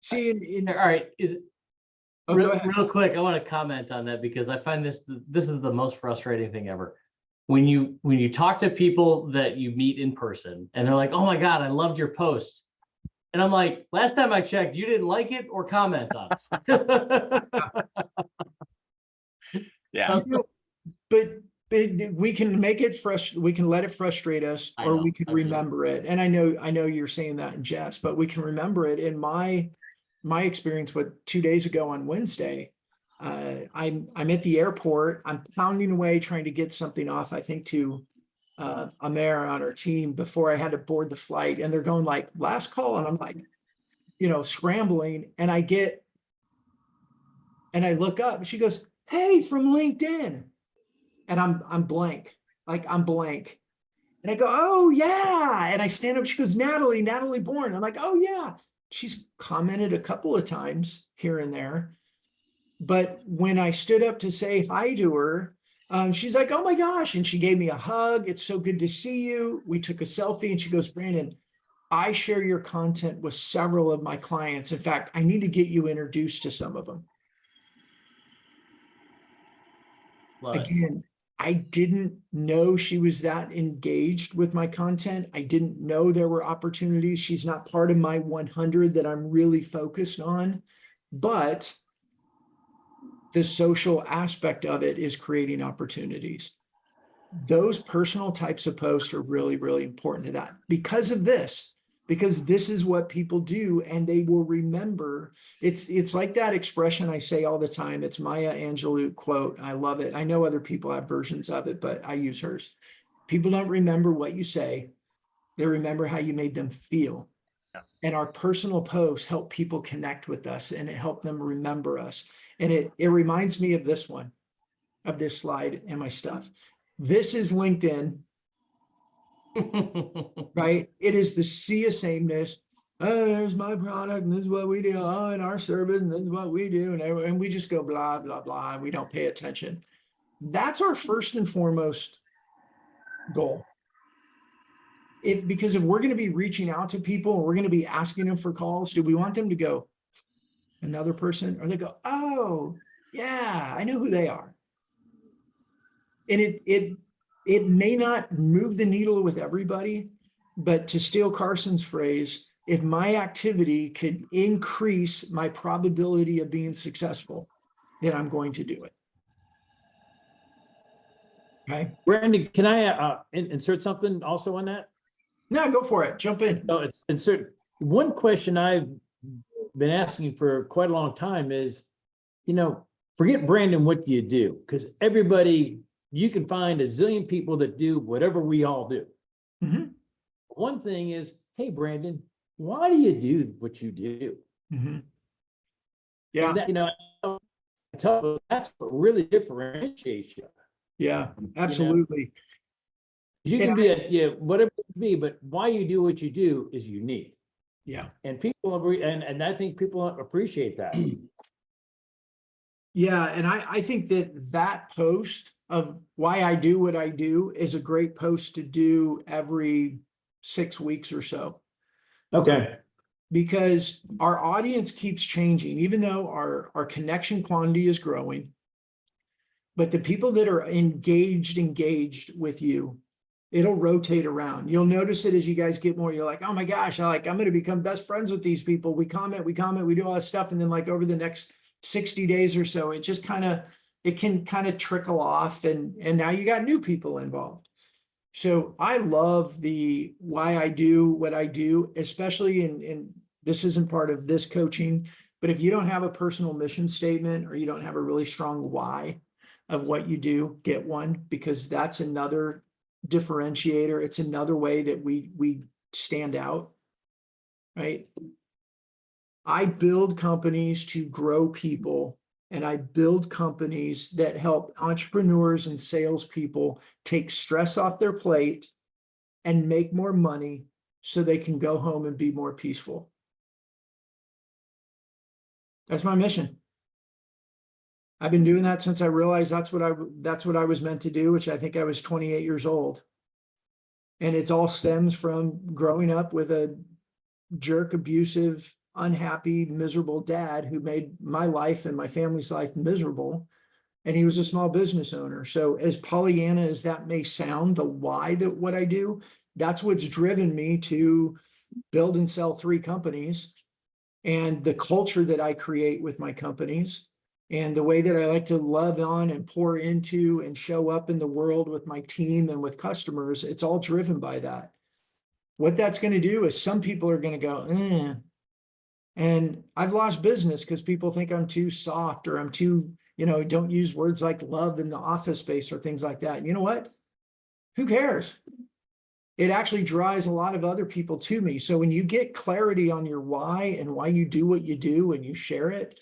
See, All right. go ahead. Real quick, I want to comment on that because I find this is the most frustrating thing ever. When you talk to people that you meet in person and they're like, oh my God, I loved your post. And I'm like, last time I checked, you didn't like it or comment on it. Yeah. But we can make it we can let it frustrate us, I or know, we can I really- remember it. And I know you're saying that in jest, but we can remember it. In my experience with 2 days ago on Wednesday, I'm at the airport. I'm pounding away trying to get something off, I think, to Amer on our team before I had to board the flight. And they're going like, last call. And I'm like, scrambling. And I look up and she goes, hey, from LinkedIn. And I'm blank. Like, I'm blank. And I go, oh yeah. And I stand up. She goes, Natalie Bourne. I'm like, oh yeah. She's commented a couple of times here and there. But when I stood up to say hi to her, she's like, oh my gosh. And she gave me a hug. It's so good to see you. We took a selfie and she goes, Brandon, I share your content with several of my clients. In fact, I need to get you introduced to some of them. Love it. Again, I didn't know she was that engaged with my content. I didn't know there were opportunities. She's not part of my 100 that I'm really focused on, but the social aspect of it is creating opportunities. Those personal types of posts are really, really important to that because this is what people do, and they will remember. It's like that expression I say all the time. It's Maya Angelou quote. I love it. I know other people have versions of it, but I use hers. People don't remember what you say. They remember how you made them feel. Yeah. And our personal posts help people connect with us and it helped them remember us. And it reminds me of this one, of this slide and my stuff. This is LinkedIn, right? It is the sea of sameness. Oh, there's my product, and this is what we do. Oh, and our service, and this is what we do. And we just go blah, blah, blah. And we don't pay attention. That's our first and foremost goal. Because if we're going to be reaching out to people and we're going to be asking them for calls, do we want them to go another person, or they go, oh, yeah, I know who they are. And it may not move the needle with everybody, but to steal Carson's phrase, if my activity could increase my probability of being successful, then I'm going to do it. Okay. Brandon, can I insert something also on that? No, go for it. Jump in. No, it's insert. One question I've been asking for quite a long time is, forget Brandon, what do you do? Because you can find a zillion people that do whatever we all do. Mm-hmm. One thing is, hey, Brandon, why do you do what you do? Mm-hmm. Yeah. And that, I tell them that's what really differentiates you. Yeah, absolutely. You can be whatever it be, but why you do what you do is unique. Yeah. And people agree, and I think people appreciate that. Yeah, and I think that post of why I do what I do is a great post to do every 6 weeks or so. Okay. Because our audience keeps changing, even though our connection quantity is growing. But the people that are engaged with you, it'll rotate around. You'll notice it as you guys get more, you're like, oh my gosh, I'm going to become best friends with these people. We comment, we do all this stuff. And then like over the next 60 days or so, it can kind of trickle off and now you got new people involved. So I love the why I do what I do, especially in this isn't part of this coaching, but if you don't have a personal mission statement or you don't have a really strong why of what you do, get one, because that's another differentiator. It's another way that we stand out, right? I build companies to grow people, and I build companies that help entrepreneurs and salespeople take stress off their plate and make more money so they can go home and be more peaceful. That's my mission. I've been doing that since I realized that's what I was meant to do, which I think I was 28 years old. And it all stems from growing up with a jerk, abusive, unhappy, miserable dad who made my life and my family's life miserable. And he was a small business owner. So as Pollyanna as that may sound, the why that what I do, that's what's driven me to build and sell 3 companies, and the culture that I create with my companies, and the way that I like to love on and pour into and show up in the world with my team and with customers. It's all driven by that. What that's going to do is some people are going to go, eh. And I've lost business because people think I'm too soft, or I'm too, don't use words like love in the office space or things like that. You know what? Who cares? It actually drives a lot of other people to me. So when you get clarity on your why and why you do what you do and you share it,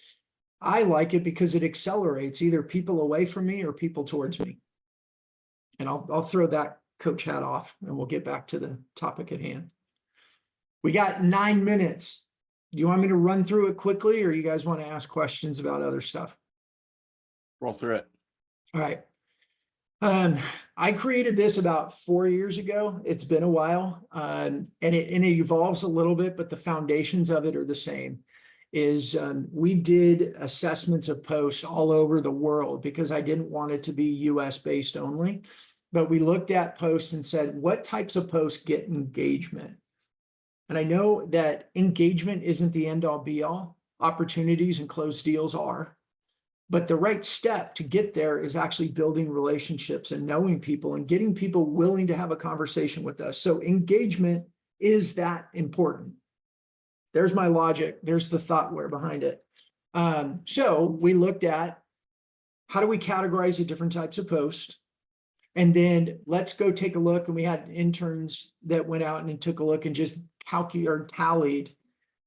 I like it because it accelerates either people away from me or people towards me. And I'll throw that coach hat off and we'll get back to the topic at hand. We got 9 minutes. Do you want me to run through it quickly, or you guys want to ask questions about other stuff? Roll through it. All right. I created this about 4 years ago. It's been a while, and it evolves a little bit, but the foundations of it are the same. We did assessments of posts all over the world because I didn't want it to be US based only, but we looked at posts and said, what types of posts get engagement? And I know that engagement isn't the end all be all. Opportunities and closed deals are, but the right step to get there is actually building relationships and knowing people and getting people willing to have a conversation with us. So engagement is that important. There's my logic. There's the thought behind it. So we looked at how do we categorize the different types of posts? And then let's go take a look. And we had interns that went out and took a look and just tallied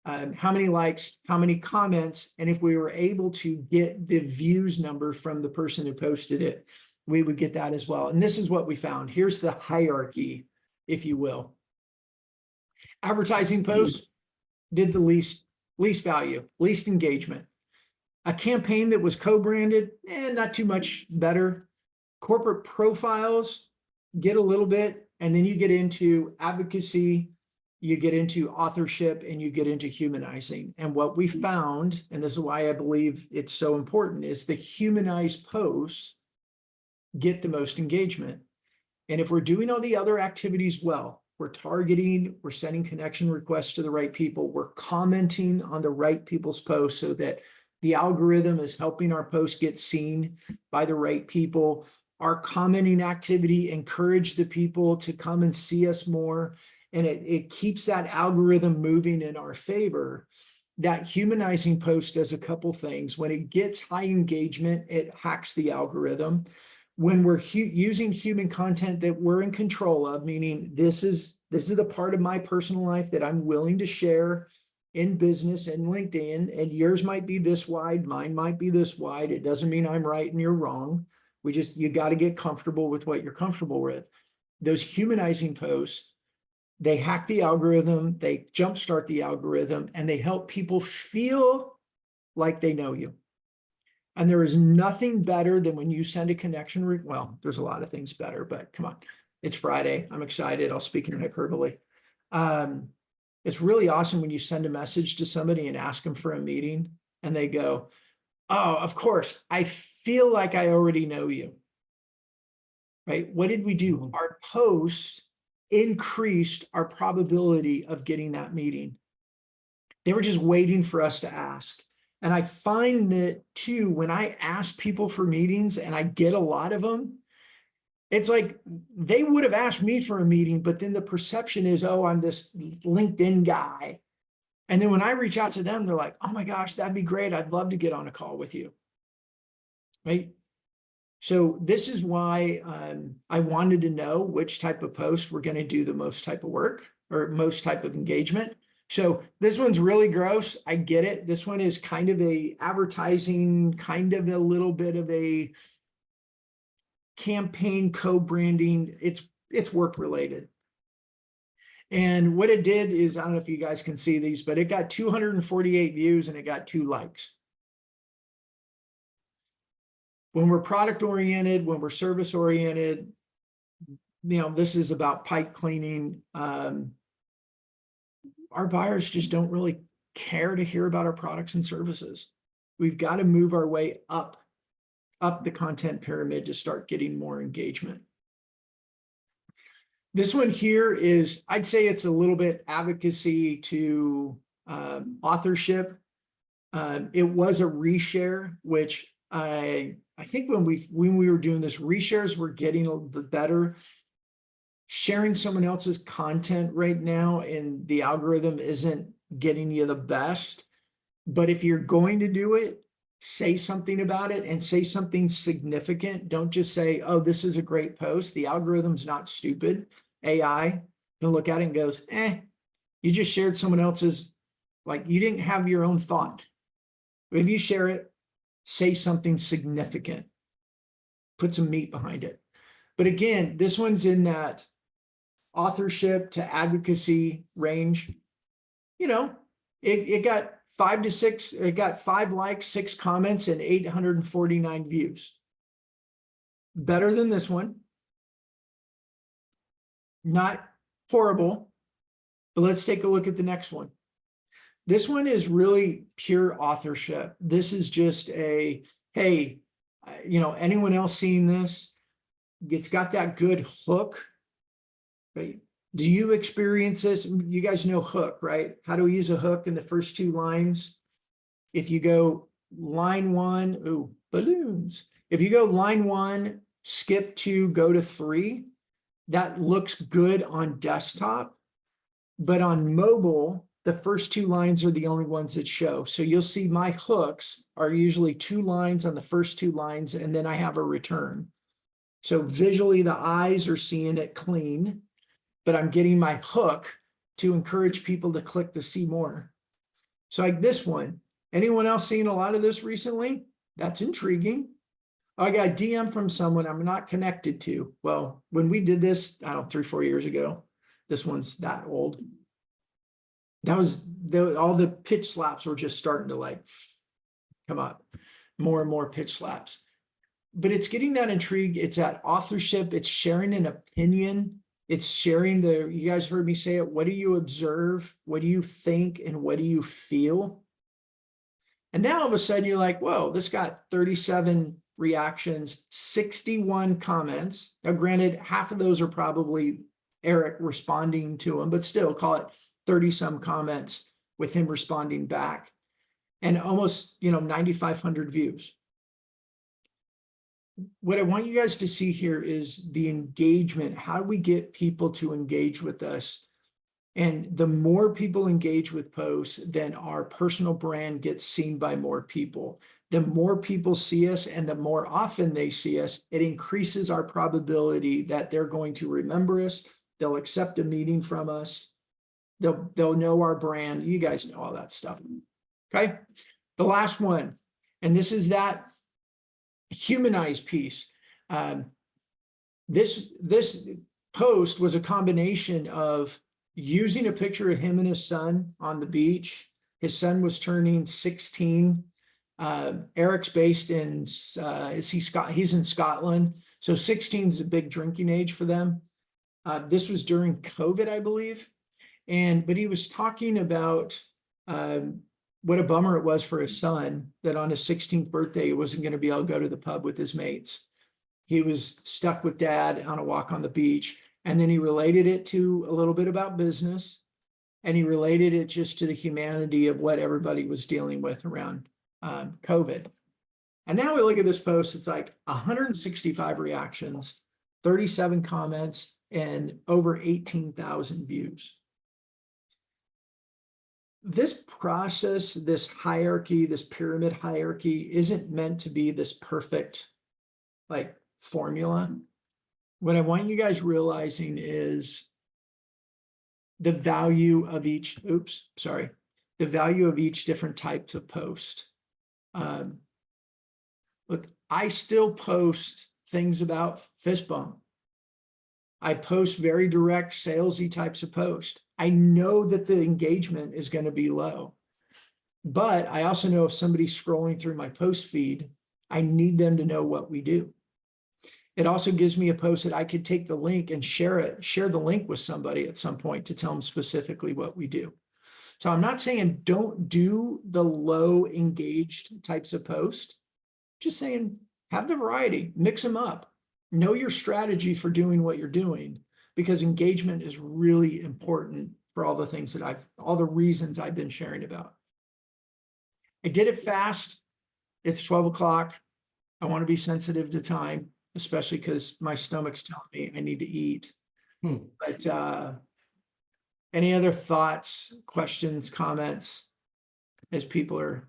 how many likes, how many comments, and if we were able to get the views number from the person who posted it, we would get that as well. And this is what we found. Here's the hierarchy, if you will. Advertising posts did the least value, least engagement. A campaign that was co-branded, not too much better. Corporate profiles get a little bit, and then you get into advocacy, you get into authorship, and you get into humanizing. And what we found, and this is why I believe it's so important, is the humanized posts get the most engagement. And if we're doing all the other activities well, we're targeting, we're sending connection requests to the right people, we're commenting on the right people's posts so that the algorithm is helping our posts get seen by the right people. Our commenting activity encourage the people to come and see us more. And it keeps that algorithm moving in our favor. That humanizing post does a couple things. When it gets high engagement, it hacks the algorithm. When we're using human content that we're in control of, meaning this is the part of my personal life that I'm willing to share in business and LinkedIn, and yours might be this wide, mine might be this wide. It doesn't mean I'm right and you're wrong. You got to get comfortable with what you're comfortable with. Those humanizing posts, they hack the algorithm, they jumpstart the algorithm, and they help people feel like they know you. And there is nothing better than when you send a connection. Well, there's a lot of things better, but come on, it's Friday. I'm excited. I'll speak in hyperbole. It's really awesome when you send a message to somebody and ask them for a meeting and they go, oh, of course, I feel like I already know you. Right? What did we do? Our posts increased our probability of getting that meeting. They were just waiting for us to ask. And I find that too, when I ask people for meetings and I get a lot of them, it's like they would have asked me for a meeting, but then the perception is, oh, I'm this LinkedIn guy. And then when I reach out to them, they're like, oh my gosh, that'd be great. I'd love to get on a call with you. Right? So this is why I wanted to know which type of posts were going to do the most type of work or most type of engagement. So this one's really gross. I get it. This one is kind of a advertising, kind of a little bit of a campaign co-branding. It's work related. And what it did is, I don't know if you guys can see these, but it got 248 views and it got 2 likes. When we're product oriented, when we're service oriented, this is about pipe cleaning. Our buyers just don't really care to hear about our products and services. We've got to move our way up the content pyramid to start getting more engagement. This one here is, I'd say it's a little bit advocacy to authorship. It was a reshare, which I think when we were doing this, reshares were getting a little bit better. Sharing someone else's content right now and the algorithm isn't getting you the best. But if you're going to do it, say something about it and say something significant. Don't just say, oh, this is a great post. The algorithm's not stupid. AI can look at it and goes, you just shared someone else's, like you didn't have your own thought. But if you share it, say something significant. Put some meat behind it. But again, this one's in that authorship to advocacy range. It got 5 to 6, it got 5 likes, 6 comments, and 849 views. Better than this one. Not horrible, but let's take a look at the next one. This one is really pure authorship. This is just a, hey, anyone else seeing this? It's got that good hook, right? Do you experience this? You guys know hook, right? How do we use a hook in the first 2 lines? If you go line 1, balloons. If you go line 1, skip 2, go to 3, that looks good on desktop, but on mobile, the first 2 lines are the only ones that show. So you'll see my hooks are usually 2 lines on the first 2 lines, and then I have a return. So visually, the eyes are seeing it clean, but I'm getting my hook to encourage people to click to see more. So like this one, anyone else seen a lot of this recently? That's intriguing. I got a DM from someone I'm not connected to. Well, when we did this, I don't know, 3-4 years ago, this one's that old. That was all the pitch slaps were just starting to like come up, more and more pitch slaps. But it's getting that intrigue. It's that authorship. It's sharing an opinion. It's sharing you guys heard me say it. What do you observe? What do you think? And what do you feel? And now all of a sudden you're like, whoa, this got 37 reactions, 61 comments. Now, granted, half of those are probably Eric responding to them, but still call it 30 some comments with him responding back, and almost, 9,500 views. What I want you guys to see here is the engagement. How do we get people to engage with us? And the more people engage with posts, then our personal brand gets seen by more people. The more people see us and the more often they see us, it increases our probability that they're going to remember us. They'll accept a meeting from us. They'll know our brand. You guys know all that stuff. Okay. The last one, and this is that humanized piece. This post was a combination of using a picture of him and his son on the beach. His son was turning 16. Eric's based in, he's in Scotland. So 16 is a big drinking age for them. This was during COVID, I believe. But he was talking about what a bummer it was for his son that on his 16th birthday, he wasn't going to be able to go to the pub with his mates. He was stuck with dad on a walk on the beach. And then he related it to a little bit about business. And he related it just to the humanity of what everybody was dealing with around COVID. And now we look at this post, it's like 165 reactions, 37 comments, and over 18,000 views. This process, this hierarchy, this pyramid hierarchy isn't meant to be this perfect like formula. What I want you guys realizing is the value of each, the value of each different types of post. Look, I still post things about fist bump. I post very direct salesy types of post. I know that the engagement is going to be low, but I also know if somebody's scrolling through my post feed, I need them to know what we do. It also gives me a post that I could take the link and share the link with somebody at some point to tell them specifically what we do. So I'm not saying don't do the low engaged types of post, just saying have the variety, mix them up, know your strategy for doing what you're doing, because engagement is really important for all the things that all the reasons I've been sharing about. I did it fast. It's 12 o'clock. I want to be sensitive to time, especially because my stomach's telling me I need to eat. But any other thoughts, questions, comments as people are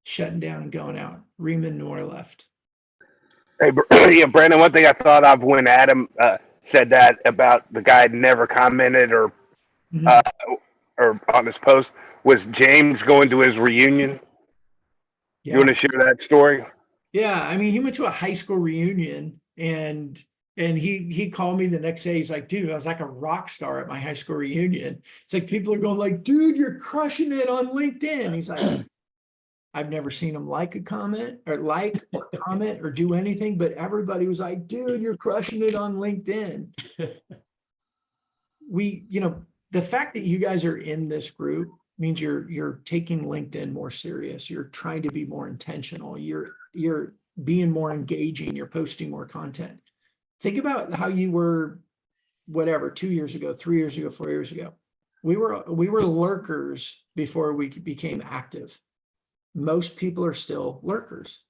shutting down and going out? Reman Noor left. Hey, yeah, Brandon, one thing I thought of when Adam said that about the guy never commented or on his post was James going to his reunion. Yeah. You want to share that story? Yeah, I mean, he went to a high school reunion and he called me the next day. He's like, dude, I was like a rock star at my high school reunion. It's like people are going like, dude, you're crushing it on LinkedIn. He's like, I've never seen him like a comment or comment or do anything, but everybody was like, dude, you're crushing it on LinkedIn. The fact that you guys are in this group means you're taking LinkedIn more serious. You're trying to be more intentional. You're being more engaging. You're posting more content. Think about how you were, 2 years ago, 3 years ago, 4 years ago. We were lurkers before we became active. Most people are still lurkers.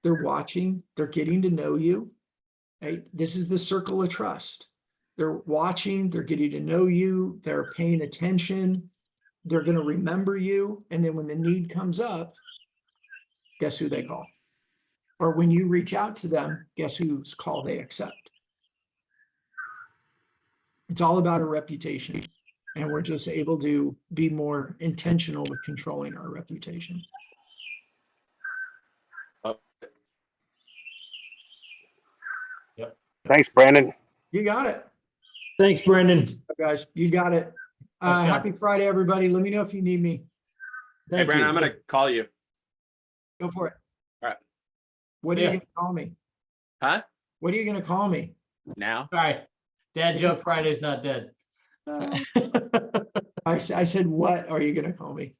They're watching, they're getting to know you. Right? This is the circle of trust. They're watching, they're getting to know you, they're paying attention, they're going to remember you. And then when the need comes up, guess who they call? Or when you reach out to them, guess whose call they accept? It's all about a reputation. and we're just able to be more intentional with controlling our reputation. Thanks, Brandon. You got it, Thanks, Brendan. guys. You got it. Thanks, John. Happy Friday, everybody. Let me know if you need me. Hey, Thank Brandon, you. I'm gonna call you. Go for it. All right. What are See you ya. gonna call me? Huh? What are you gonna call me? Now? Sorry, Dad joke Friday's not dead. I said, what are you gonna call me?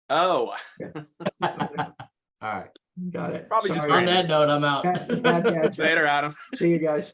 Oh, All right. Got it. Probably just Sorry. On that note, I'm out. Bad joke. later, Adam. See you guys.